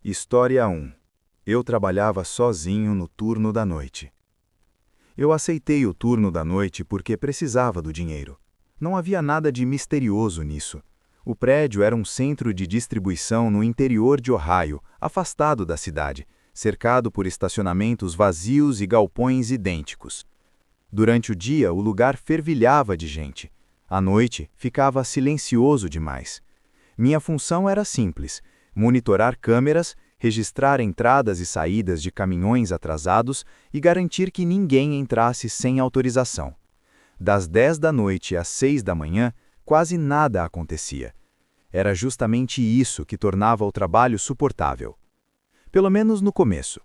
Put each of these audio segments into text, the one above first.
História 1. Eu trabalhava sozinho no turno da noite. Eu aceitei o turno da noite porque precisava do dinheiro. Não havia nada de misterioso nisso. O prédio era um centro de distribuição no interior de Ohio, afastado da cidade, cercado por estacionamentos vazios e galpões idênticos. Durante o dia, o lugar fervilhava de gente. À noite, ficava silencioso demais. Minha função era simples: monitorar câmeras, registrar entradas e saídas de caminhões atrasados e garantir que ninguém entrasse sem autorização. Das 10 da noite às 6 da manhã, quase nada acontecia. Era justamente isso que tornava o trabalho suportável. Pelo menos no começo.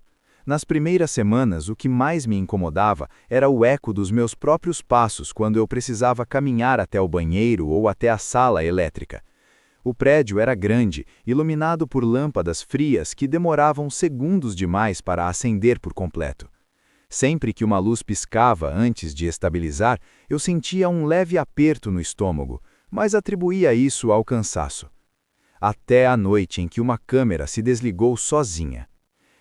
Nas primeiras semanas, o que mais me incomodava era o eco dos meus próprios passos quando eu precisava caminhar até o banheiro ou até a sala elétrica. O prédio era grande, iluminado por lâmpadas frias que demoravam segundos demais para acender por completo. Sempre que uma luz piscava antes de estabilizar, eu sentia um leve aperto no estômago, mas atribuía isso ao cansaço. Até a noite em que uma câmera se desligou sozinha.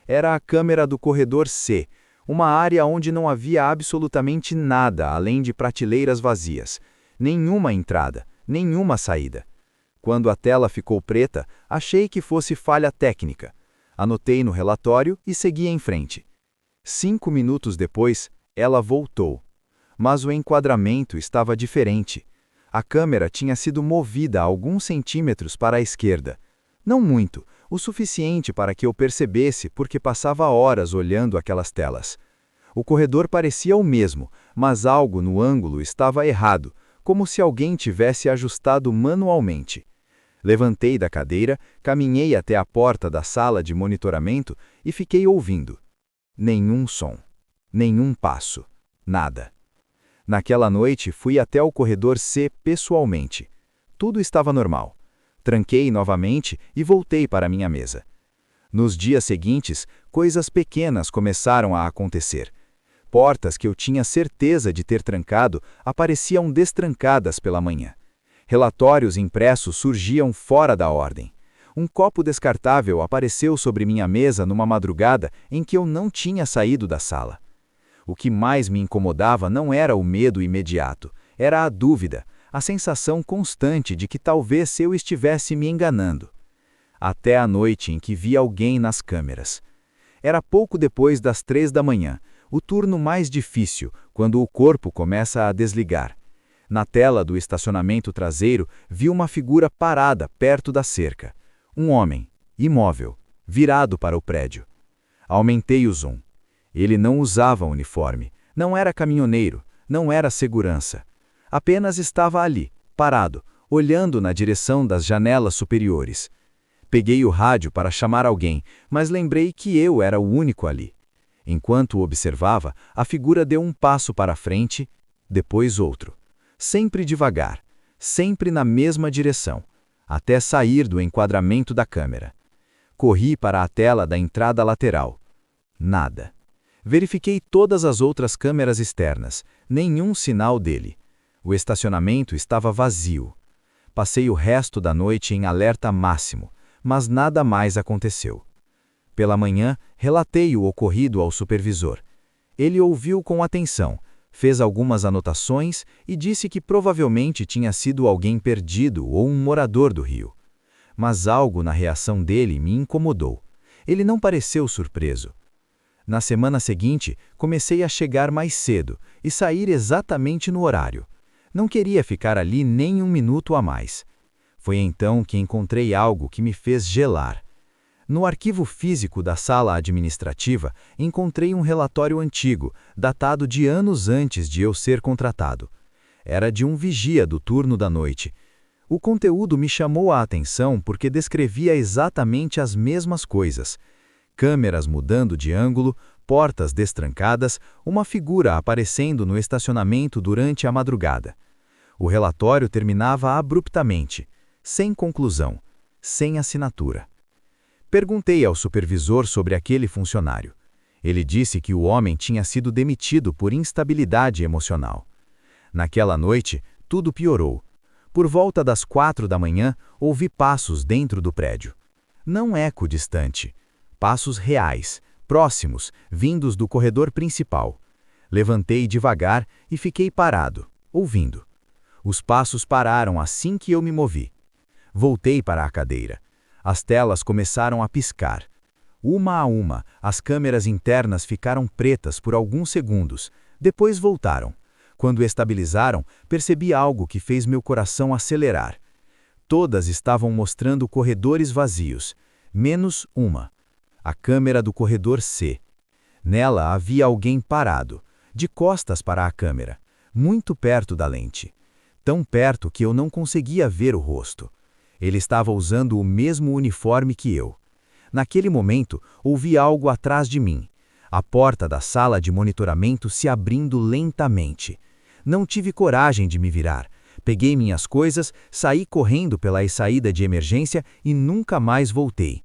Era a câmera do corredor C, uma área onde não havia absolutamente nada além de prateleiras vazias. Nenhuma entrada, nenhuma saída. Quando a tela ficou preta, achei que fosse falha técnica. Anotei no relatório e segui em frente. 5 minutos depois, ela voltou. Mas o enquadramento estava diferente. A câmera tinha sido movida alguns centímetros para a esquerda. Não muito, o suficiente para que eu percebesse porque passava horas olhando aquelas telas. O corredor parecia o mesmo, mas algo no ângulo estava errado, como se alguém tivesse ajustado manualmente. Levantei da cadeira, caminhei até a porta da sala de monitoramento e fiquei ouvindo. Nenhum som. Nenhum passo. Nada. Naquela noite, fui até o corredor C pessoalmente. Tudo estava normal. Tranquei novamente e voltei para minha mesa. Nos dias seguintes, coisas pequenas começaram a acontecer. Portas que eu tinha certeza de ter trancado apareciam destrancadas pela manhã. Relatórios impressos surgiam fora da ordem. Um copo descartável apareceu sobre minha mesa numa madrugada em que eu não tinha saído da sala. O que mais me incomodava não era o medo imediato, era a dúvida, a sensação constante de que talvez eu estivesse me enganando. Até a noite em que vi alguém nas câmeras. Era pouco depois das 3 da manhã, o turno mais difícil, quando o corpo começa a desligar. Na tela do estacionamento traseiro, vi uma figura parada perto da cerca. Um homem, imóvel, virado para o prédio. Aumentei o zoom. Ele não usava uniforme, não era caminhoneiro, não era segurança. Apenas estava ali, parado, olhando na direção das janelas superiores. Peguei o rádio para chamar alguém, mas lembrei que eu era o único ali. Enquanto o observava, a figura deu um passo para frente, depois outro. Sempre devagar, sempre na mesma direção, até sair do enquadramento da câmera. Corri para a tela da entrada lateral. Nada. Verifiquei todas as outras câmeras externas, nenhum sinal dele. O estacionamento estava vazio. Passei o resto da noite em alerta máximo, mas nada mais aconteceu. Pela manhã, relatei o ocorrido ao supervisor. Ele ouviu com atenção, fez algumas anotações e disse que provavelmente tinha sido alguém perdido ou um morador do Rio. Mas algo na reação dele me incomodou. Ele não pareceu surpreso. Na semana seguinte, comecei a chegar mais cedo e sair exatamente no horário. Não queria ficar ali nem um minuto a mais. Foi então que encontrei algo que me fez gelar. No arquivo físico da sala administrativa, encontrei um relatório antigo, datado de anos antes de eu ser contratado. Era de um vigia do turno da noite. O conteúdo me chamou a atenção porque descrevia exatamente as mesmas coisas. Câmeras mudando de ângulo, portas destrancadas, uma figura aparecendo no estacionamento durante a madrugada. O relatório terminava abruptamente, sem conclusão, sem assinatura. Perguntei ao supervisor sobre aquele funcionário. Ele disse que o homem tinha sido demitido por instabilidade emocional. Naquela noite, tudo piorou. Por volta das 4 da manhã, ouvi passos dentro do prédio. Não eco distante. Passos reais, próximos, vindos do corredor principal. Levantei devagar e fiquei parado, ouvindo. Os passos pararam assim que eu me movi. Voltei para a cadeira. As telas começaram a piscar. Uma a uma, as câmeras internas ficaram pretas por alguns segundos, depois voltaram. Quando estabilizaram, percebi algo que fez meu coração acelerar. Todas estavam mostrando corredores vazios, menos uma. A câmera do corredor C. Nela havia alguém parado, de costas para a câmera, muito perto da lente. Tão perto que eu não conseguia ver o rosto. Ele estava usando o mesmo uniforme que eu. Naquele momento, ouvi algo atrás de mim. A porta da sala de monitoramento se abrindo lentamente. Não tive coragem de me virar. Peguei minhas coisas, saí correndo pela saída de emergência e nunca mais voltei.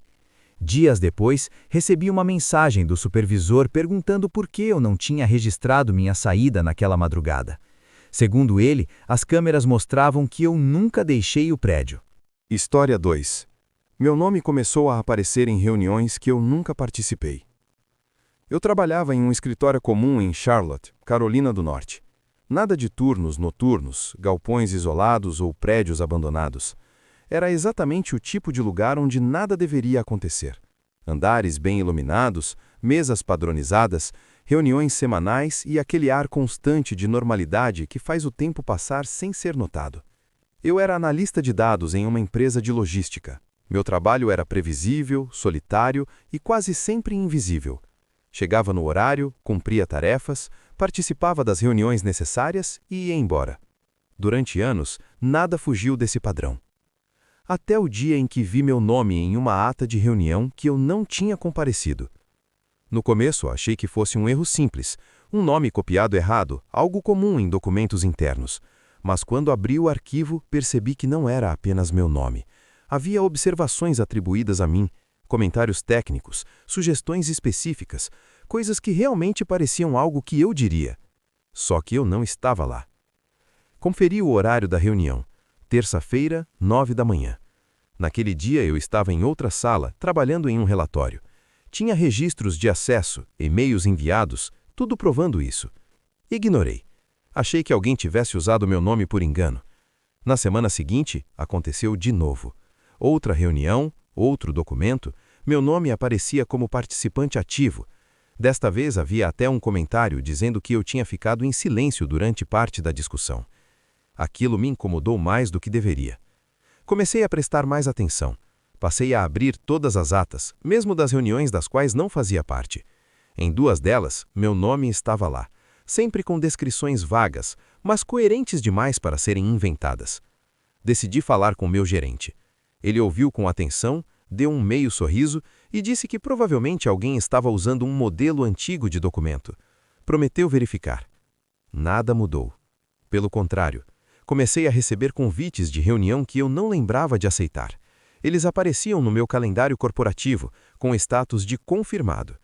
Dias depois, recebi uma mensagem do supervisor perguntando por que eu não tinha registrado minha saída naquela madrugada. Segundo ele, as câmeras mostravam que eu nunca deixei o prédio. História 2. Meu nome começou a aparecer em reuniões que eu nunca participei. Eu trabalhava em um escritório comum em Charlotte, Carolina do Norte. Nada de turnos noturnos, galpões isolados ou prédios abandonados. Era exatamente o tipo de lugar onde nada deveria acontecer. Andares bem iluminados, mesas padronizadas, reuniões semanais e aquele ar constante de normalidade que faz o tempo passar sem ser notado. Eu era analista de dados em uma empresa de logística. Meu trabalho era previsível, solitário e quase sempre invisível. Chegava no horário, cumpria tarefas, participava das reuniões necessárias e ia embora. Durante anos, nada fugiu desse padrão. Até o dia em que vi meu nome em uma ata de reunião que eu não tinha comparecido. No começo, achei que fosse um erro simples, um nome copiado errado, algo comum em documentos internos. Mas quando abri o arquivo, percebi que não era apenas meu nome. Havia observações atribuídas a mim, comentários técnicos, sugestões específicas, coisas que realmente pareciam algo que eu diria. Só que eu não estava lá. Conferi o horário da reunião. Terça-feira, 9 da manhã. Naquele dia eu estava em outra sala, trabalhando em um relatório. Tinha registros de acesso, e-mails enviados, tudo provando isso. Ignorei. Achei que alguém tivesse usado meu nome por engano. Na semana seguinte, aconteceu de novo. Outra reunião, outro documento, meu nome aparecia como participante ativo. Desta vez havia até um comentário dizendo que eu tinha ficado em silêncio durante parte da discussão. Aquilo me incomodou mais do que deveria. Comecei a prestar mais atenção. Passei a abrir todas as atas, mesmo das reuniões das quais não fazia parte. Em duas delas, meu nome estava lá, sempre com descrições vagas, mas coerentes demais para serem inventadas. Decidi falar com meu gerente. Ele ouviu com atenção, deu um meio sorriso e disse que provavelmente alguém estava usando um modelo antigo de documento. Prometeu verificar. Nada mudou. Pelo contrário, comecei a receber convites de reunião que eu não lembrava de aceitar. Eles apareciam no meu calendário corporativo, com status de confirmado.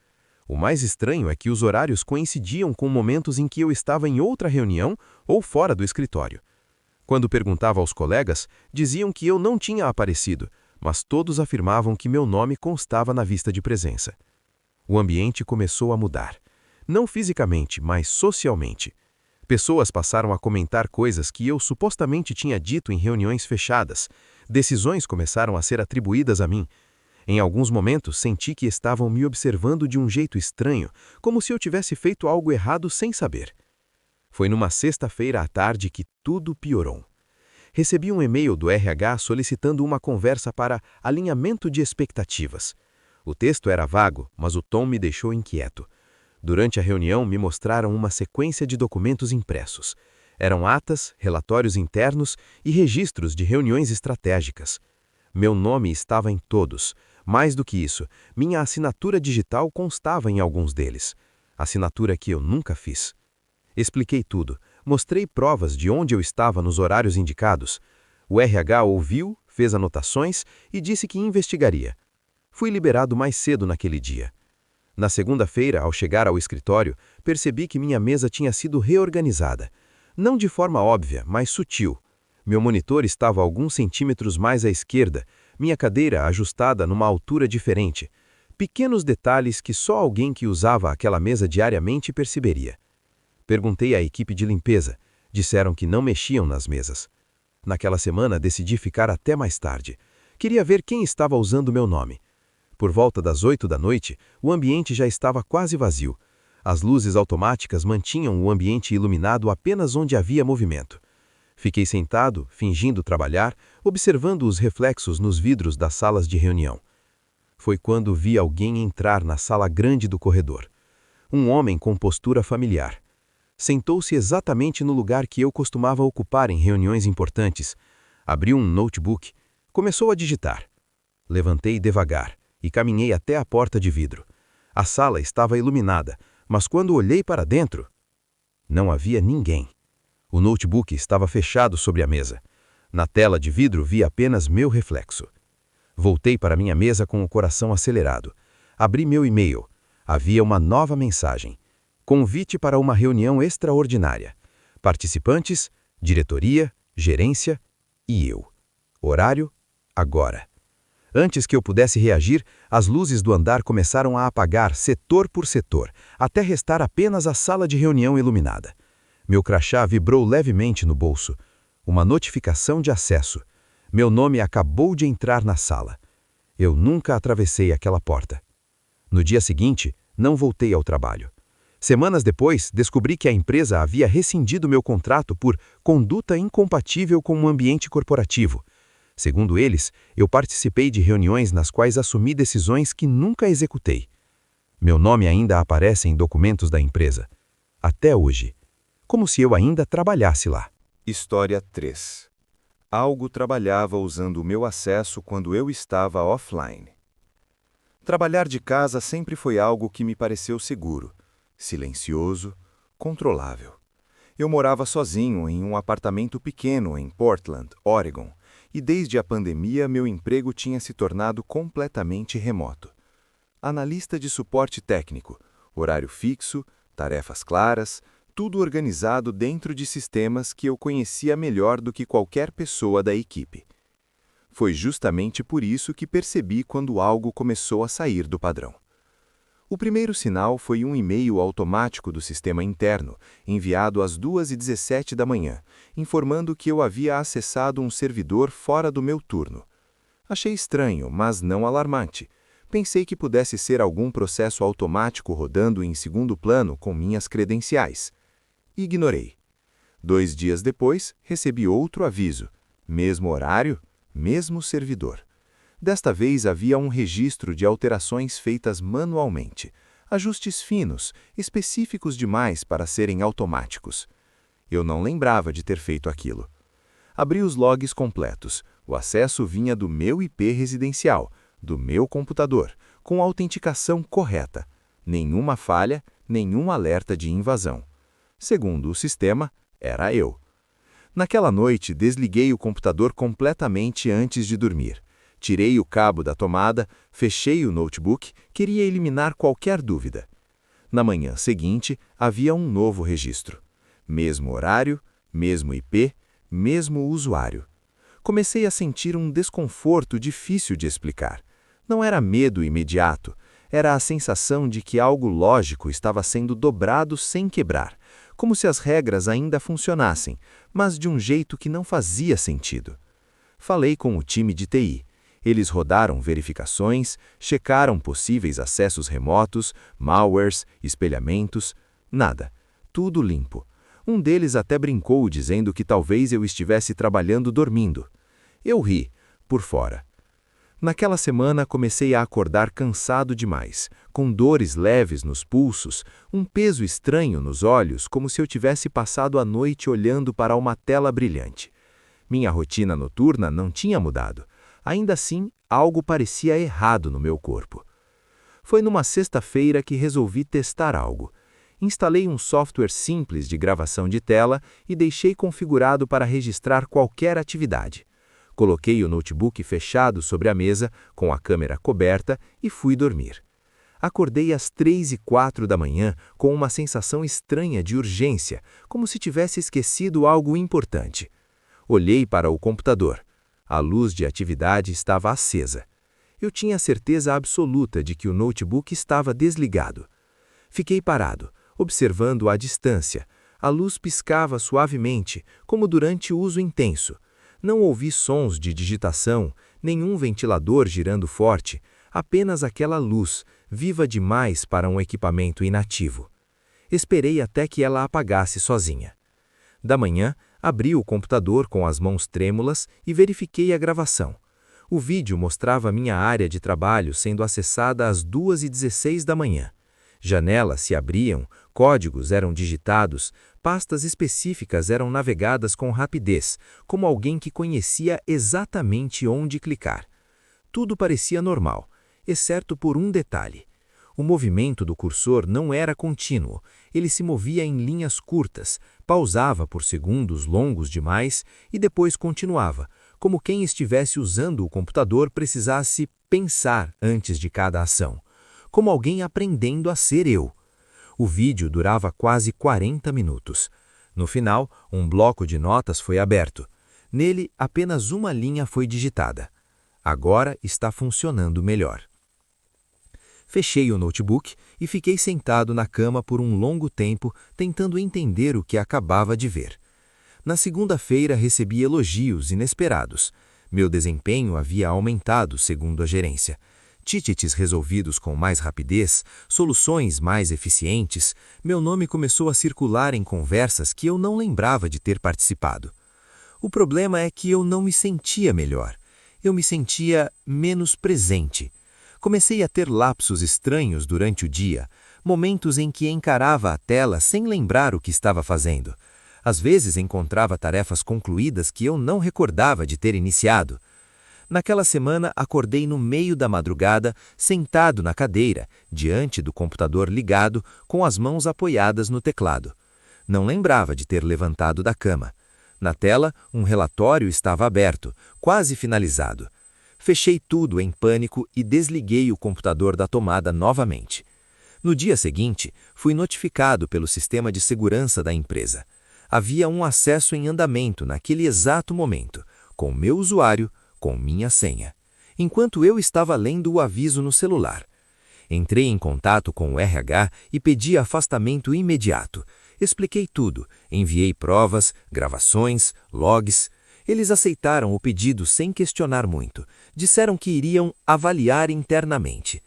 O mais estranho é que os horários coincidiam com momentos em que eu estava em outra reunião ou fora do escritório. Quando perguntava aos colegas, diziam que eu não tinha aparecido, mas todos afirmavam que meu nome constava na vista de presença. O ambiente começou a mudar. Não fisicamente, mas socialmente. Pessoas passaram a comentar coisas que eu supostamente tinha dito em reuniões fechadas. Decisões começaram a ser atribuídas a mim. Em alguns momentos, senti que estavam me observando de um jeito estranho, como se eu tivesse feito algo errado sem saber. Foi numa sexta-feira à tarde que tudo piorou. Recebi um e-mail do RH solicitando uma conversa para alinhamento de expectativas. O texto era vago, mas o tom me deixou inquieto. Durante a reunião, me mostraram uma sequência de documentos impressos. Eram atas, relatórios internos e registros de reuniões estratégicas. Meu nome estava em todos. Mais do que isso, minha assinatura digital constava em alguns deles. Assinatura que eu nunca fiz. Expliquei tudo, mostrei provas de onde eu estava nos horários indicados. O RH ouviu, fez anotações e disse que investigaria. Fui liberado mais cedo naquele dia. Na segunda-feira, ao chegar ao escritório, percebi que minha mesa tinha sido reorganizada. Não de forma óbvia, mas sutil. Meu monitor estava alguns centímetros mais à esquerda, minha cadeira ajustada numa altura diferente. Pequenos detalhes que só alguém que usava aquela mesa diariamente perceberia. Perguntei à equipe de limpeza. Disseram que não mexiam nas mesas. Naquela semana, decidi ficar até mais tarde. Queria ver quem estava usando meu nome. Por volta das 8 da noite, o ambiente já estava quase vazio. As luzes automáticas mantinham o ambiente iluminado apenas onde havia movimento. Fiquei sentado, fingindo trabalhar, observando os reflexos nos vidros das salas de reunião. Foi quando vi alguém entrar na sala grande do corredor. Um homem com postura familiar. Sentou-se exatamente no lugar que eu costumava ocupar em reuniões importantes. Abriu um notebook. Começou a digitar. Levantei devagar e caminhei até a porta de vidro. A sala estava iluminada, mas quando olhei para dentro, não havia ninguém. O notebook estava fechado sobre a mesa. Na tela de vidro vi apenas meu reflexo. Voltei para minha mesa com o coração acelerado. Abri meu e-mail. Havia uma nova mensagem. Convite para uma reunião extraordinária. Participantes, diretoria, gerência e eu. Horário, agora. Antes que eu pudesse reagir, as luzes do andar começaram a apagar setor por setor, até restar apenas a sala de reunião iluminada. Meu crachá vibrou levemente no bolso. Uma notificação de acesso. Meu nome acabou de entrar na sala. Eu nunca atravessei aquela porta. No dia seguinte, não voltei ao trabalho. Semanas depois, descobri que a empresa havia rescindido meu contrato por conduta incompatível com um ambiente corporativo. Segundo eles, eu participei de reuniões nas quais assumi decisões que nunca executei. Meu nome ainda aparece em documentos da empresa. Até hoje. Como se eu ainda trabalhasse lá. História 3. Algo trabalhava usando o meu acesso quando eu estava offline. Trabalhar de casa sempre foi algo que me pareceu seguro, silencioso, controlável. Eu morava sozinho em um apartamento pequeno em Portland, Oregon, e desde a pandemia meu emprego tinha se tornado completamente remoto. Analista de suporte técnico, horário fixo, tarefas claras, tudo organizado dentro de sistemas que eu conhecia melhor do que qualquer pessoa da equipe. Foi justamente por isso que percebi quando algo começou a sair do padrão. O primeiro sinal foi um e-mail automático do sistema interno, enviado às 2h17 da manhã, informando que eu havia acessado um servidor fora do meu turno. Achei estranho, mas não alarmante. Pensei que pudesse ser algum processo automático rodando em segundo plano com minhas credenciais. Ignorei. 2 dias depois, recebi outro aviso. Mesmo horário, mesmo servidor. Desta vez havia um registro de alterações feitas manualmente. Ajustes finos, específicos demais para serem automáticos. Eu não lembrava de ter feito aquilo. Abri os logs completos. O acesso vinha do meu IP residencial, do meu computador, com autenticação correta. Nenhuma falha, nenhum alerta de invasão. Segundo o sistema, era eu. Naquela noite, desliguei o computador completamente antes de dormir. Tirei o cabo da tomada, fechei o notebook, queria eliminar qualquer dúvida. Na manhã seguinte, havia um novo registro. Mesmo horário, mesmo IP, mesmo usuário. Comecei a sentir um desconforto difícil de explicar. Não era medo imediato, era a sensação de que algo lógico estava sendo dobrado sem quebrar, como se as regras ainda funcionassem, mas de um jeito que não fazia sentido. Falei com o time de TI. Eles rodaram verificações, checaram possíveis acessos remotos, malwares, espelhamentos, nada. Tudo limpo. Um deles até brincou dizendo que talvez eu estivesse trabalhando dormindo. Eu ri, por fora. Naquela semana comecei a acordar cansado demais, com dores leves nos pulsos, um peso estranho nos olhos, como se eu tivesse passado a noite olhando para uma tela brilhante. Minha rotina noturna não tinha mudado. Ainda assim, algo parecia errado no meu corpo. Foi numa sexta-feira que resolvi testar algo. Instalei um software simples de gravação de tela e deixei configurado para registrar qualquer atividade. Coloquei o notebook fechado sobre a mesa, com a câmera coberta, e fui dormir. Acordei às 3h04 da manhã com uma sensação estranha de urgência, como se tivesse esquecido algo importante. Olhei para o computador. A luz de atividade estava acesa. Eu tinha a certeza absoluta de que o notebook estava desligado. Fiquei parado, observando à distância. A luz piscava suavemente, como durante o uso intenso. Não ouvi sons de digitação, nenhum ventilador girando forte, apenas aquela luz, viva demais para um equipamento inativo. Esperei até que ela apagasse sozinha. Da manhã, abri o computador com as mãos trêmulas e verifiquei a gravação. O vídeo mostrava minha área de trabalho sendo acessada às 2h16 da manhã. Janelas se abriam, códigos eram digitados, pastas específicas eram navegadas com rapidez, como alguém que conhecia exatamente onde clicar. Tudo parecia normal, exceto por um detalhe. O movimento do cursor não era contínuo, ele se movia em linhas curtas, pausava por segundos longos demais e depois continuava, como quem estivesse usando o computador precisasse pensar antes de cada ação, como alguém aprendendo a ser eu. O vídeo durava quase 40 minutos. No final, um bloco de notas foi aberto. Nele, apenas uma linha foi digitada. Agora está funcionando melhor. Fechei o notebook e fiquei sentado na cama por um longo tempo, tentando entender o que acabava de ver. Na segunda-feira recebi elogios inesperados. Meu desempenho havia aumentado, segundo a gerência. Tickets resolvidos com mais rapidez, soluções mais eficientes, meu nome começou a circular em conversas que eu não lembrava de ter participado. O problema é que eu não me sentia melhor. Eu me sentia menos presente. Comecei a ter lapsos estranhos durante o dia, momentos em que encarava a tela sem lembrar o que estava fazendo. Às vezes encontrava tarefas concluídas que eu não recordava de ter iniciado. Naquela semana, acordei no meio da madrugada, sentado na cadeira, diante do computador ligado, com as mãos apoiadas no teclado. Não lembrava de ter levantado da cama. Na tela, um relatório estava aberto, quase finalizado. Fechei tudo em pânico e desliguei o computador da tomada novamente. No dia seguinte, fui notificado pelo sistema de segurança da empresa. Havia um acesso em andamento naquele exato momento, com meu usuário, com minha senha, enquanto eu estava lendo o aviso no celular. Entrei em contato com o RH e pedi afastamento imediato. Expliquei tudo, enviei provas, gravações, logs. Eles aceitaram o pedido sem questionar muito. Disseram que iriam avaliar internamente.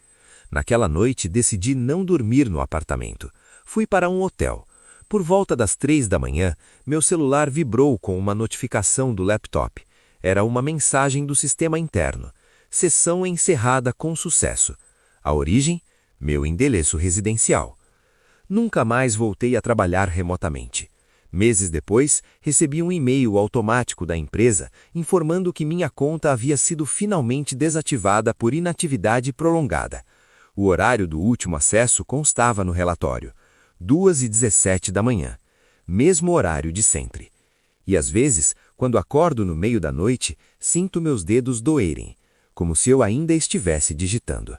Naquela noite, decidi não dormir no apartamento. Fui para um hotel. Por volta das 3 da manhã, meu celular vibrou com uma notificação do laptop. Era uma mensagem do sistema interno. Sessão encerrada com sucesso. A origem? Meu endereço residencial. Nunca mais voltei a trabalhar remotamente. Meses depois, recebi um e-mail automático da empresa informando que minha conta havia sido finalmente desativada por inatividade prolongada. O horário do último acesso constava no relatório. 2h17 da manhã. Mesmo horário de sempre. E às vezes, quando acordo no meio da noite, sinto meus dedos doerem, como se eu ainda estivesse digitando.